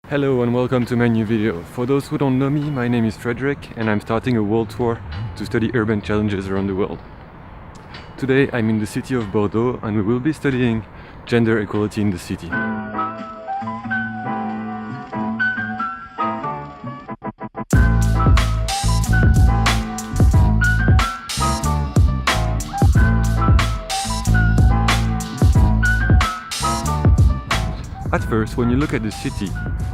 Hello and welcome to my new video. For those who don't know me, my name is Frederick and I'm starting a world tour to study urban challenges around the world. Today I'm in the city of Bordeaux and we will be studying gender equality in the city. At first, when you look at the city,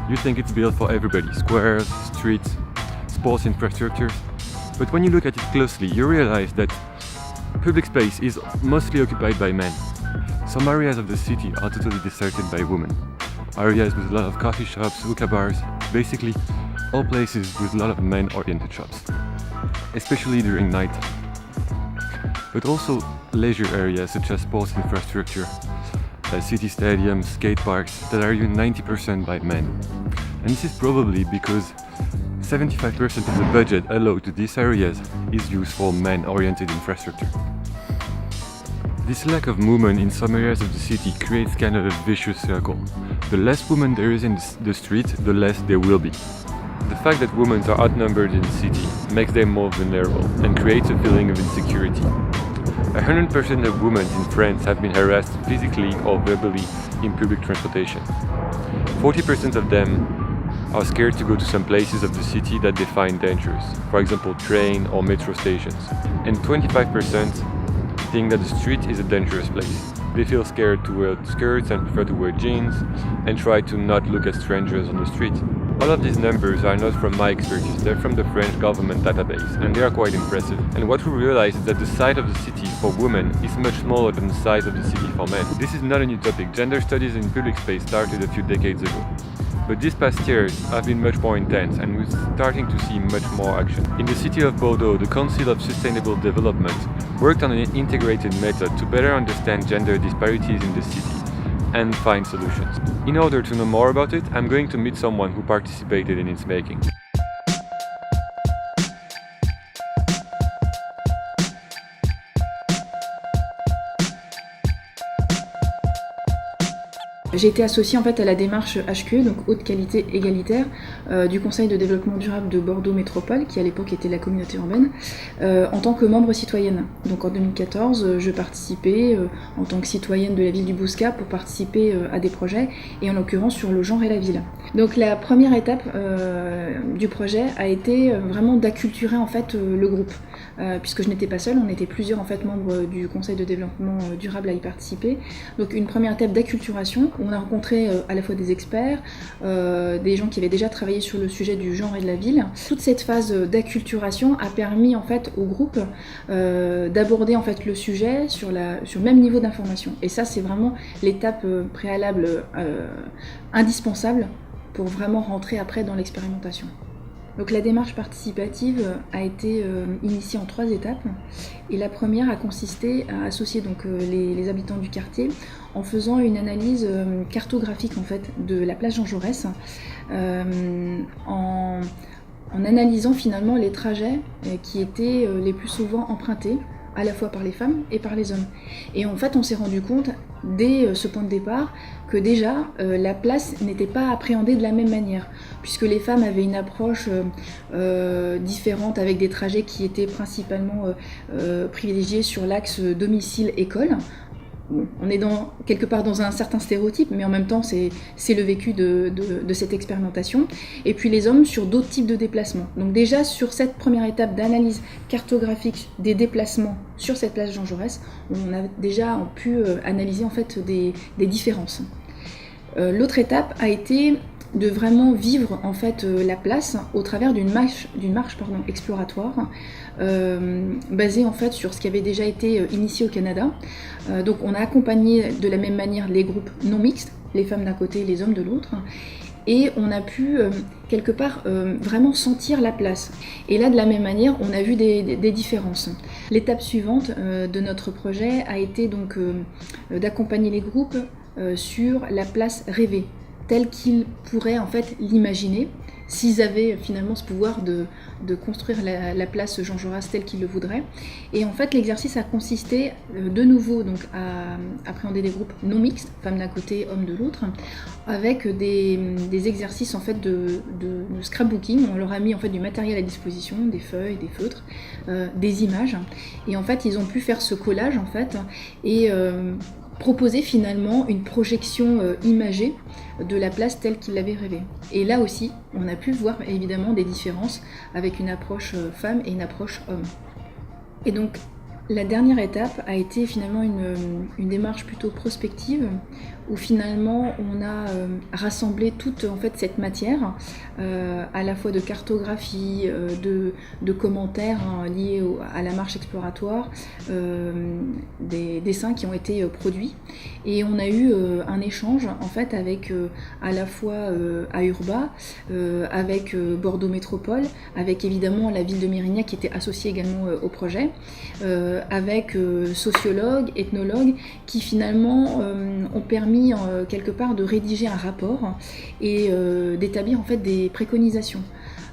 you think it's built for everybody, squares, streets, sports infrastructures. But when you look at it closely, you realize that public space is mostly occupied by men. Some areas of the city are totally deserted by women. Areas with a lot of coffee shops, hookah bars, basically all places with a lot of men-oriented shops, especially during night. But also leisure areas such as sports infrastructure, city stadiums, skate parks that are even 90% by men. And this is probably because 75% of the budget allowed to these areas is used for men-oriented infrastructure. This lack of movement in some areas of the city creates kind of a vicious circle. The less women there is in the street, the less there will be. The fact that women are outnumbered in the city makes them more vulnerable and creates a feeling of insecurity. 100% of women in France have been harassed physically or verbally in public transportation. 40% of them are scared to go to some places of the city that they find dangerous, for example train or metro stations. And 25% think that the street is a dangerous place. They feel scared to wear skirts and prefer to wear jeans and try to not look at strangers on the street. All of these numbers are not from my expertise, they're from the French government database, and they are quite impressive. And what we realize is that the size of the city for women is much smaller than the size of the city for men. This is not a new topic. Gender studies in public space started a few decades ago. But these past years have been much more intense and we're starting to see much more action. In the city of Bordeaux, the Council of Sustainable Development worked on an integrated method to better understand gender disparities in the city and find solutions. In order to know more about it, I'm going to meet someone who participated in its making. J'ai été associée en fait à la démarche HQE, donc Haute Qualité Égalitaire, du Conseil de développement durable de Bordeaux Métropole, qui à l'époque était la communauté urbaine, en tant que membre citoyenne. Donc en 2014, je participais en tant que citoyenne de la ville du Bouscat pour participer à des projets, et en l'occurrence sur le genre et la ville. Donc la première étape du projet a été vraiment d'acculturer en fait le groupe, puisque je n'étais pas seule, on était plusieurs en fait membres du Conseil de développement durable à y participer. Donc une première étape d'acculturation. On a rencontré à la fois des experts, des gens qui avaient déjà travaillé sur le sujet du genre et de la ville. Toute cette phase d'acculturation a permis en fait au groupe d'aborder en fait le sujet sur le même niveau d'information. Et ça, c'est vraiment l'étape préalable indispensable pour vraiment rentrer après dans l'expérimentation. Donc la démarche participative a été initiée en 3 étapes, et la première a consisté à associer donc les habitants du quartier en faisant une analyse cartographique en fait de la place Jean Jaurès, en analysant finalement les trajets qui étaient les plus souvent empruntés à la fois par les femmes et par les hommes. Et en fait on s'est rendu compte dès ce point de départ que déjà la place n'était pas appréhendée de la même manière, puisque les femmes avaient une approche différente avec des trajets qui étaient principalement privilégiés sur l'axe domicile-école. On est quelque part dans un certain stéréotype, mais en même temps c'est le vécu de cette expérimentation. Et puis les hommes sur d'autres types de déplacements. Donc déjà sur cette première étape d'analyse cartographique des déplacements sur cette place Jean Jaurès, on a déjà pu analyser en fait des différences. L'autre étape a été de vraiment vivre en fait la place au travers d'une marche exploratoire basée en fait sur ce qui avait déjà été initié au Canada. Donc on a accompagné de la même manière les groupes non mixtes, les femmes d'un côté et les hommes de l'autre, et on a pu quelque part vraiment sentir la place. Et là de la même manière on a vu des différences. L'étape suivante de notre projet a été donc d'accompagner les groupes sur la place rêvée, tel qu'ils pourraient en fait l'imaginer, s'ils avaient finalement ce pouvoir de construire la place Jean Jaurès telle qu'ils le voudraient. Et en fait, l'exercice a consisté de nouveau donc, à appréhender des groupes non mixtes, femmes d'un côté, hommes de l'autre, avec des exercices en fait de scrapbooking. On leur a mis en fait du matériel à disposition, des feuilles, des feutres, des images. Et en fait, ils ont pu faire ce collage en fait et proposer finalement une projection imagée de la place telle qu'ils l'avaient rêvée. Et là aussi, on a pu voir évidemment des différences avec une approche femme et une approche homme. Et donc, la dernière étape a été finalement une démarche plutôt prospective où finalement on a rassemblé toute en fait, cette matière à la fois de cartographie, de commentaires liés à la marche exploratoire, des dessins qui ont été produits et on a eu un échange en fait avec à la fois AURBA, avec Bordeaux Métropole, avec évidemment la ville de Mérignac qui était associée également au projet, avec sociologues, ethnologues qui finalement ont permis quelque part de rédiger un rapport et d'établir en fait des préconisations.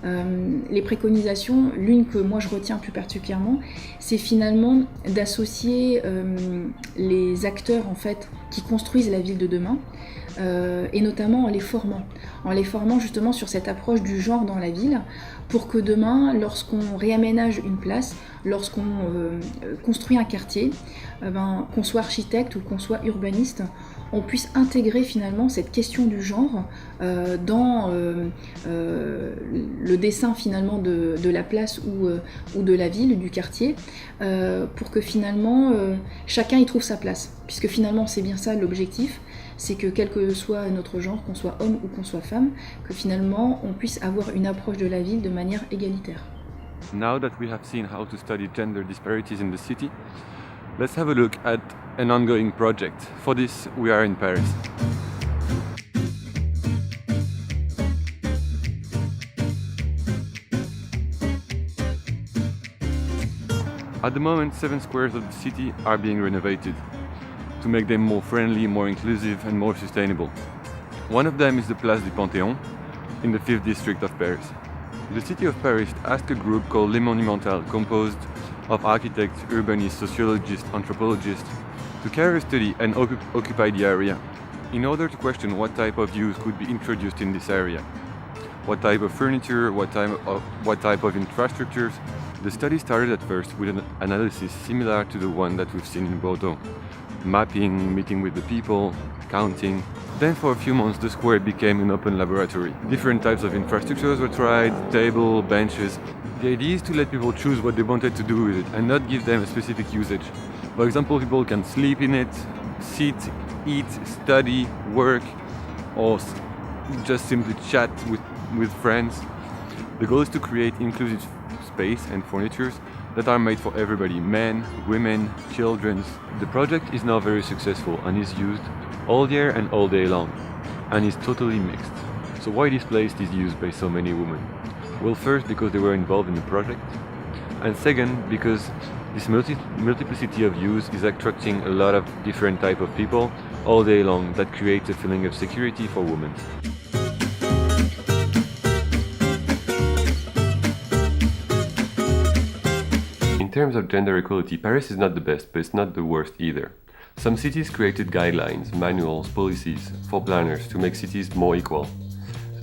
Les préconisations, l'une que moi je retiens plus particulièrement, c'est finalement d'associer les acteurs en fait qui construisent la ville de demain et notamment en les formant justement sur cette approche du genre dans la ville pour que demain, lorsqu'on réaménage une place, lorsqu'on construit un quartier, qu'on soit architecte ou qu'on soit urbaniste, on puisse intégrer finalement cette question du genre dans le dessin finalement de la place ou de la ville, du quartier, pour que finalement chacun y trouve sa place. Puisque finalement c'est bien ça l'objectif, c'est que quel que soit notre genre, qu'on soit homme ou qu'on soit femme, que finalement on puisse avoir une approche de la ville de manière égalitaire. Now that we have seen how to study gender disparities in the city, let's have a look at an ongoing project. For this, we are in Paris. At the moment, 7 squares of the city are being renovated to make them more friendly, more inclusive and more sustainable. One of them is the Place du Panthéon in the 5th district of Paris. The city of Paris asked a group called Les Monumentales, composed of architects, urbanists, sociologists, anthropologists, to carry a study and occupy the area in order to question what type of use could be introduced in this area. What type of furniture, what type of infrastructures. The study started at first with an analysis similar to the one that we've seen in Bordeaux. Mapping, meeting with the people, counting. Then for a few months the square became an open laboratory. Different types of infrastructures were tried, table, benches. The idea is to let people choose what they wanted to do with it and not give them a specific usage. For example, people can sleep in it, sit, eat, study, work, or just simply chat with friends. The goal is to create inclusive space and furnitures that are made for everybody, men, women, children. The project is now very successful and is used all year and all day long, and is totally mixed. So why this place is used by so many women? Well, first because they were involved in the project, and second because this multiplicity of use is attracting a lot of different type of people all day long. That creates a feeling of security for women. In terms of gender equality, Paris is not the best, but it's not the worst either. Some cities created guidelines, manuals, policies for planners to make cities more equal.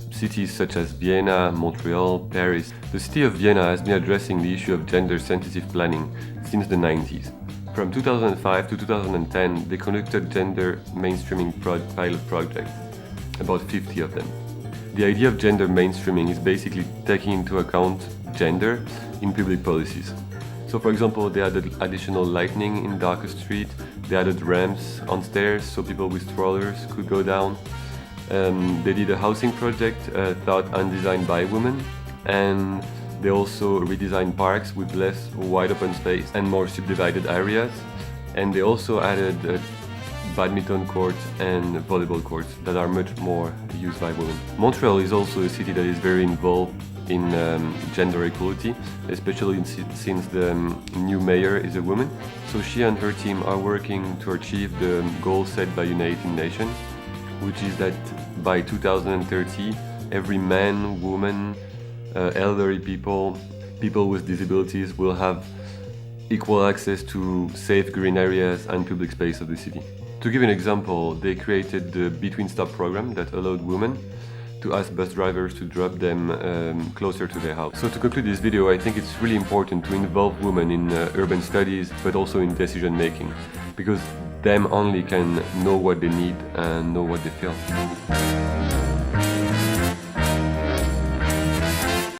Cities such as Vienna, Montreal, Paris. The city of Vienna has been addressing the issue of gender-sensitive planning since the 90s. From 2005 to 2010, they conducted gender mainstreaming pilot projects, about 50 of them. The idea of gender mainstreaming is basically taking into account gender in public policies. So for example, they added additional lighting in darker streets, they added ramps on stairs so people with strollers could go down. They did a housing project thought and designed by women, and they also redesigned parks with less wide open space and more subdivided areas, and they also added badminton courts and volleyball courts that are much more used by women. Montreal is also a city that is very involved in gender equality, especially since the new mayor is a woman. So she and her team are working to achieve the goal set by United Nations, which is that by 2030, every man, woman, elderly people, people with disabilities will have equal access to safe green areas and public space of the city. To give an example, they created the Between Stop program that allowed women to ask bus drivers to drop them closer to their house. So to conclude this video, I think it's really important to involve women in urban studies, but also in decision making, because them only can know what they need and know what they feel.